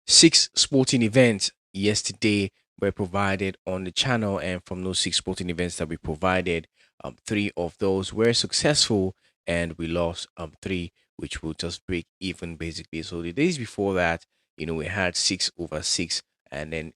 Six sporting events yesterday were provided on the channel, and from those six sporting events that we provided, three of those were successful, and we lost three, which will just break even basically. So the days before that, we had 6/6, and then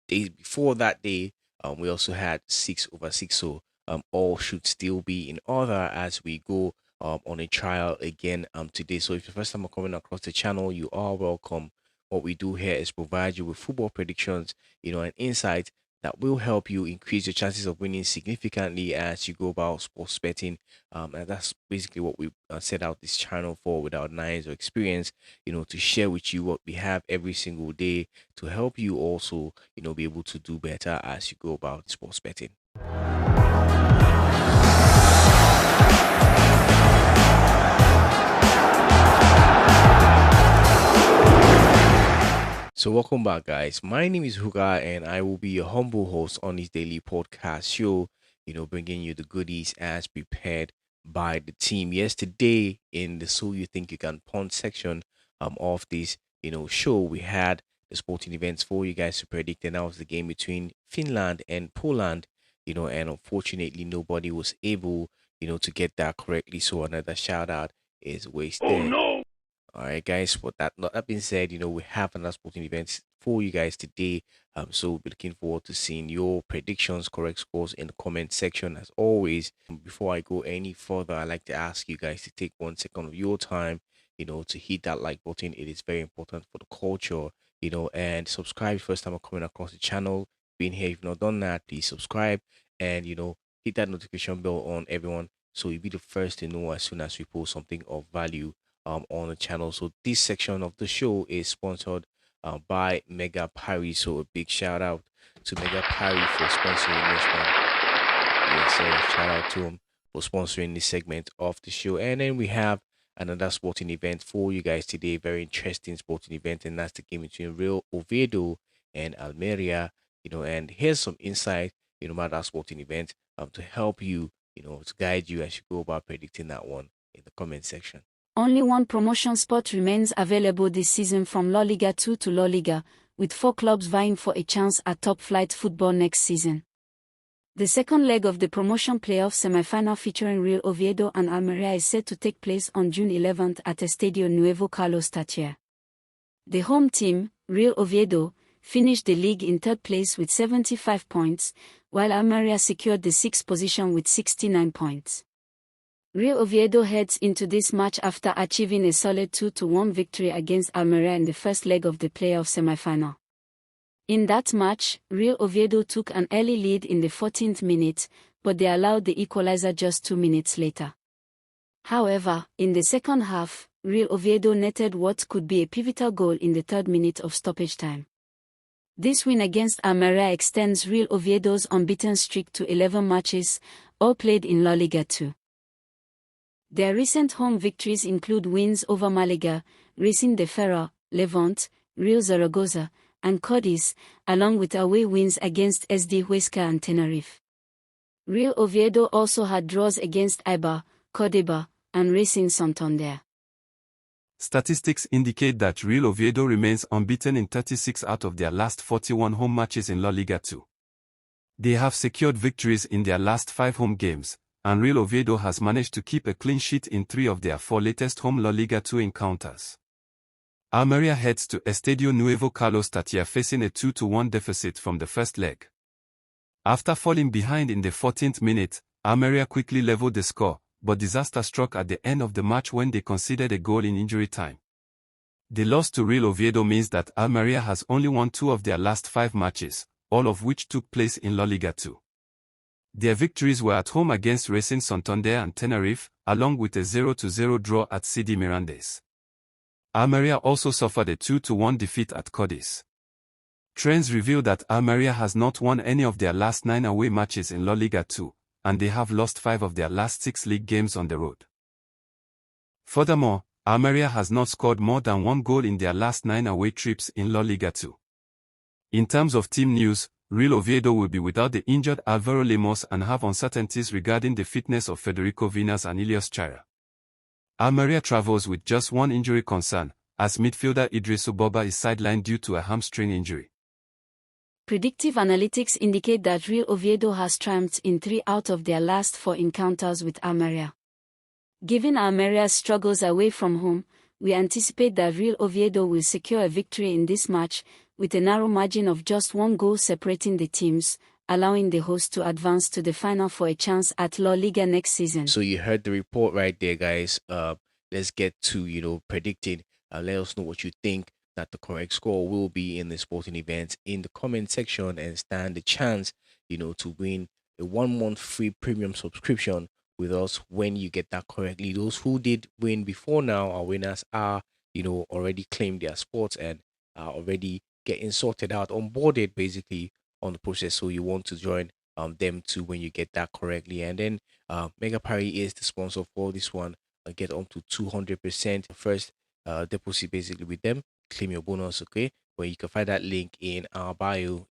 days before that day, we also had 6/6. So all should still be in order as we go on a trial again today. So if the first time you're coming across the channel, you are welcome. What we do here is provide you with football predictions, and insights that will help you increase your chances of winning significantly as you go about sports betting. And that's basically what we set out this channel for, with our knowledge or experience, to share with you what we have every single day to help you also, be able to do better as you go about sports betting. So welcome back, guys. My name is Huga, and I will be your humble host on this daily podcast show, bringing you the goodies as prepared by the team. Yesterday, in the So You Think You Can Punt section of this, show, we had the sporting events for you guys to predict, and that was the game between Finland and Poland, and unfortunately, nobody was able, to get that correctly. So another shout out is wasted. Oh no! All right, guys. But that being said, we have another sporting events for you guys today. So we'll be looking forward to seeing your predictions, correct scores in the comment section as always. Before I go any further, I'd like to ask you guys to take 1 second of your time, to hit that like button. It is very important for the culture, and subscribe first time I'm coming across the channel. Being here, if you've not done that, please subscribe and hit that notification bell on everyone, so you'll be the first to know as soon as we post something of value on the channel. So this section of the show is sponsored by Mega Parry. So a big shout out to Mega Parry for sponsoring this one. Yes, sir. Shout out to him for sponsoring this segment of the show. And then we have another sporting event for you guys today. Very interesting sporting event, and that's the game between Real Oviedo and Almeria. And here's some insight, about that sporting event to help you, to guide you as you go about predicting that one in the comment section. Only one promotion spot remains available this season from La Liga 2 to La Liga, with 4 clubs vying for a chance at top-flight football next season. The second leg of the promotion playoff semi-final featuring Real Oviedo and Almeria is set to take place on June 11th at Estadio Nuevo Carlos Tartiere. The home team, Real Oviedo, finished the league in third place with 75 points, while Almeria secured the sixth position with 69 points. Real Oviedo heads into this match after achieving a solid 2-1 victory against Almeria in the first leg of the playoff semi-final. In that match, Real Oviedo took an early lead in the 14th minute, but they allowed the equalizer just 2 minutes later. However, in the second half, Real Oviedo netted what could be a pivotal goal in the 3rd minute of stoppage time. This win against Almeria extends Real Oviedo's unbeaten streak to 11 matches, all played in La Liga 2. Their recent home victories include wins over Malaga, Racing de Ferrol, Levante, Real Zaragoza, and Cadiz, along with away wins against SD Huesca and Tenerife. Real Oviedo also had draws against Eibar, Cordoba, and Racing Santander. Statistics indicate that Real Oviedo remains unbeaten in 36 out of their last 41 home matches in La Liga 2. They have secured victories in their last 5 home games, and Real Oviedo has managed to keep a clean sheet in 3 of their 4 latest home La Liga 2 encounters. Almeria heads to Estadio Nuevo Carlos Tartiere facing a 2-1 deficit from the first leg. After falling behind in the 14th minute, Almeria quickly leveled the score, but disaster struck at the end of the match when they conceded a goal in injury time. The loss to Real Oviedo means that Almeria has only won 2 of their last 5 matches, all of which took place in La Liga 2. Their victories were at home against Racing Santander and Tenerife, along with a 0-0 draw at CD Mirandes. Almeria also suffered a 2-1 defeat at Cadiz. Trends reveal that Almeria has not won any of their last 9 away matches in La Liga 2, and they have lost 5 of their last 6 league games on the road. Furthermore, Almeria has not scored more than 1 goal in their last 9 away trips in La Liga 2. In terms of team news, Real Oviedo will be without the injured Alvaro Lemos and have uncertainties regarding the fitness of Federico Vinas and Ilios Chara. Almeria travels with just 1 injury concern, as midfielder Idrisu Boba is sidelined due to a hamstring injury. Predictive analytics indicate that Real Oviedo has triumphed in 3 out of their last 4 encounters with Almeria. Given Almeria's struggles away from home, we anticipate that Real Oviedo will secure a victory in this match, with a narrow margin of just 1 goal separating the teams, allowing the host to advance to the final for a chance at La Liga next season. So you heard the report right there, guys. Let's get to predicting. Let us know what you think that the correct score will be in the sporting events in the comment section, and stand the chance to win a 1 month free premium subscription with us when you get that correctly. Those who did win before now, our winners are already claimed their spots and are already getting sorted out, onboarded basically on the process. So you want to join them too when you get that correctly. And then Mega Party is the sponsor for this one. Get up to 200% first deposit basically with them. Claim your bonus, okay? Where you can find that link in our bio,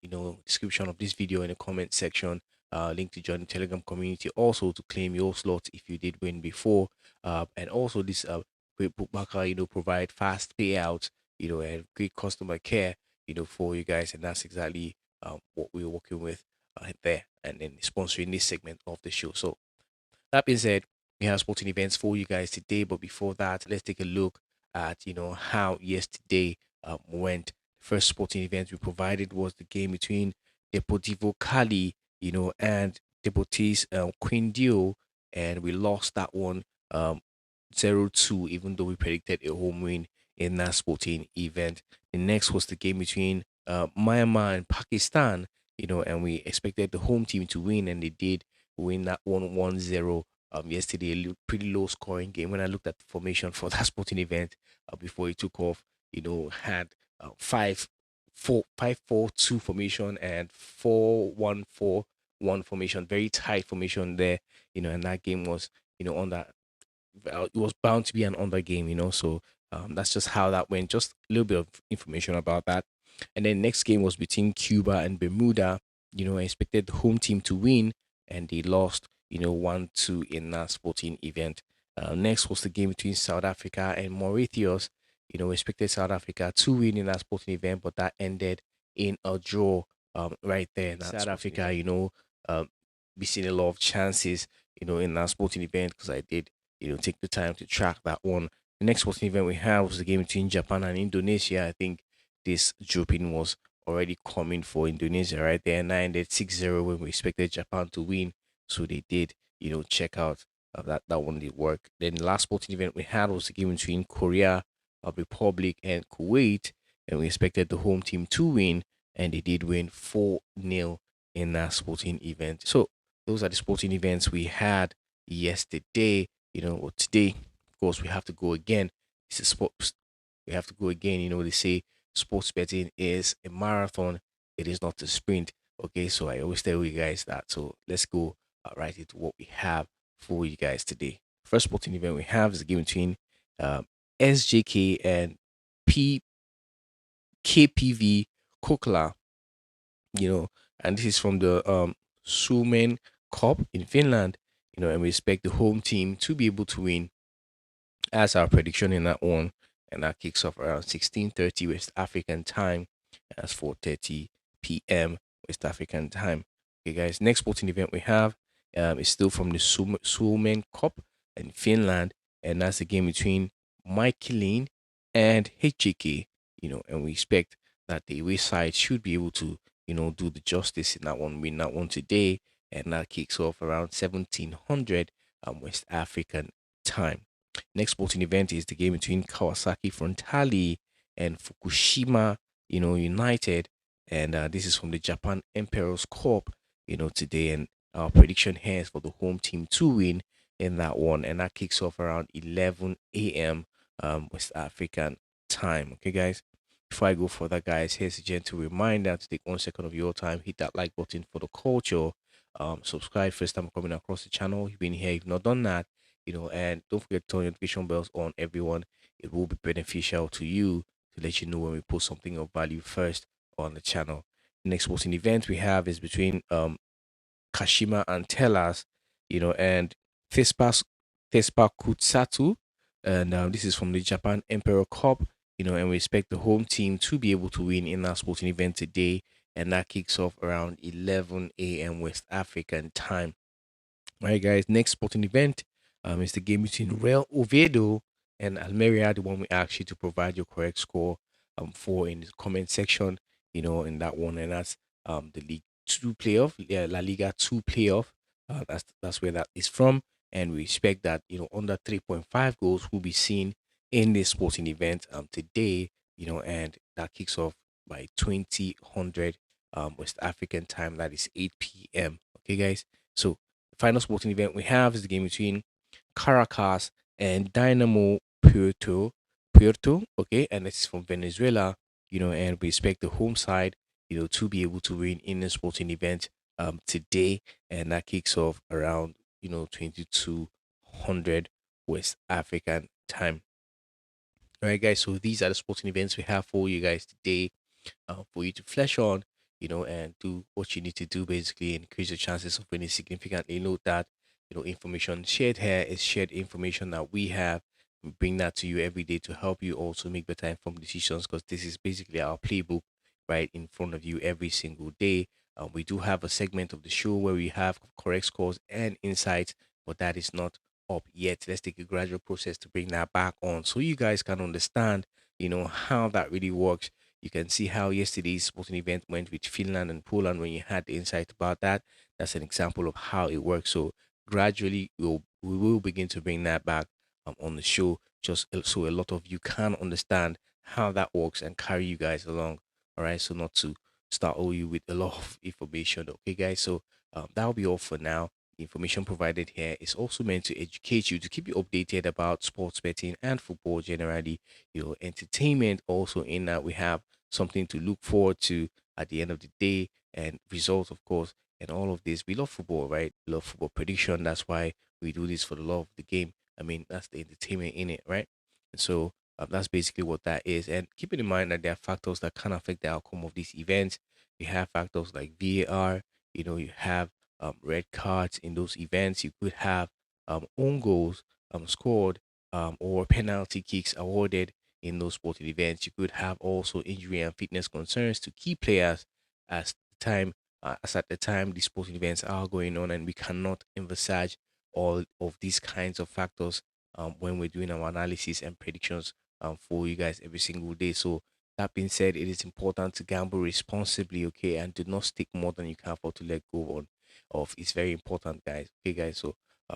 description of this video in the comment section. Link to join the Telegram community also to claim your slots if you did win before. And also this great bookmaker, provide fast payouts, and great customer care, for you guys, and that's exactly what we're working with there, and then sponsoring this segment of the show. So that being said, we have sporting events for you guys today. But before that, let's take a look at how yesterday went. First sporting event we provided was the game between Deportivo Cali, and Deportes Quindio, and we lost that one 0-2, even though we predicted a home win in that sporting event. The next was the game between Myanmar and Pakistan, and we expected the home team to win, and they did win that one 1-0 yesterday. Pretty low scoring game. When I looked at the formation for that sporting event before it took off, had 5-4-2 formation and 4-1-4-1 formation. Very tight formation there, and that game was, on that it was bound to be an under game, So that's just how that went. Just a little bit of information about that. And then next game was between Cuba and Bermuda. I expected the home team to win, and they lost, 1-2 in that sporting event. Next was the game between South Africa and Mauritius. Expected South Africa to win in that sporting event, but that ended in a draw right there. In South Africa, missing a lot of chances, in that sporting event, because I did take the time to track that one. The next sporting event we have was the game between Japan and Indonesia. I think this dropping was already coming for Indonesia right there. And I ended 6-0 when we expected Japan to win. So they did, check out that one did work. Then the last sporting event we had was the game between Korea, Republic, and Kuwait. And we expected the home team to win, and they did win 4-0 in that sporting event. So those are the sporting events we had yesterday. Or today, of course, we have to go again. It's a sports. We have to go again. They say sports betting is a marathon. It is not a sprint. Okay, so I always tell you guys that. So let's go right into what we have for you guys today. First sporting event we have is a game between SJK and KPV Kokla. And this is from the Suomen Cup in Finland. And we expect the home team to be able to win, as our prediction in that one. And that kicks off around 16:30 West African time. That's 4:30 p.m. West African time. Okay, guys. Next sporting event we have is still from the Suomen Cup in Finland, and that's a game between Michelin and HJK. And we expect that the away side should be able to, do the justice in that one, win that one today, and that kicks off around 1700 West African time. Next sporting event is the game between Kawasaki Frontale and Fukushima, United, and this is from the Japan Emperor's Cup, today. And our prediction here is for the home team to win in that one, and that kicks off around 11 a.m. West African time. Okay, guys. Before I go further, guys, here's a gentle reminder to take 1 second of your time, hit that like button for the culture. Subscribe first time coming across the channel. You've been here, you've not done that, and don't forget to turn notification bells on, everyone. It will be beneficial to you to let you know when we post something of value first on the channel. The next sporting event we have is between Kashima and Tellers, and Thespa Kutsatu, and this is from the Japan Emperor Cup, and we expect the home team to be able to win in our sporting event today, and that kicks off around 11 a.m. West African time. All right, guys. Next sporting event is the game between Real Oviedo and Almeria, the one we asked you to provide your correct score for in the comment section, in that one. And that's the League 2 playoff, yeah, La Liga 2 playoff. That's where that is from. And we expect that, under 3.5 goals will be seen in this sporting event today, and that kicks off by 2000 West African time. That is 8 p.m. Okay, guys. So final sporting event we have is the game between Caracas and Dynamo Puerto, okay, and this is from Venezuela, and we expect the home side, to be able to win in the sporting event today, and that kicks off around 2200 West African time. All right, guys. So these are the sporting events we have for you guys today, for you to flesh on, and do what you need to do basically, and increase your chances of winning significantly. Note that, information shared here is shared information that we have. We bring that to you every day to help you also make better informed decisions, because this is basically our playbook right in front of you every single day. We do have a segment of the show where we have correct scores and insights, but that is not up yet. Let's take a gradual process to bring that back on so you guys can understand, how that really works. You can see how yesterday's sporting event went with Finland and Poland when you had the insight about that. That's an example of how it works. So gradually we will begin to bring that back on the show, just so a lot of you can understand how that works and carry you guys along. All right. So not to start all you with a lot of information. Okay, guys. So that'll be all for now. The information provided here is also meant to educate you, to keep you updated about sports betting and football generally. Entertainment also, in that we have something to look forward to at the end of the day, and results, of course, and all of this. We love football, right? We love football prediction. That's why we do this, for the love of the game. I mean, that's the entertainment in it, right? And so that's basically what that is. And keeping in mind that there are factors that can affect the outcome of these events. You have factors like VAR. You have red cards in those events. You could have own goals scored, or penalty kicks awarded in those sporting events. You could have also injury and fitness concerns to key players as the time as at the time these sporting events are going on, and we cannot emphasize all of these kinds of factors when we're doing our analysis and predictions for you guys every single day. So that being said, it is important to gamble responsibly, okay, and do not stick more than you can afford to let go on of. It's very important, guys. Okay, guys. So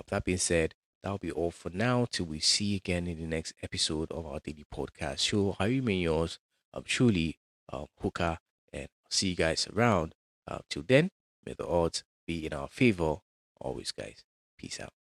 that being said, that'll be all for now. Till we see you again in the next episode of our daily podcast show. I remain yours, truly, Hooker, and I'll see you guys around. Till then, may the odds be in our favor always, guys. Peace out.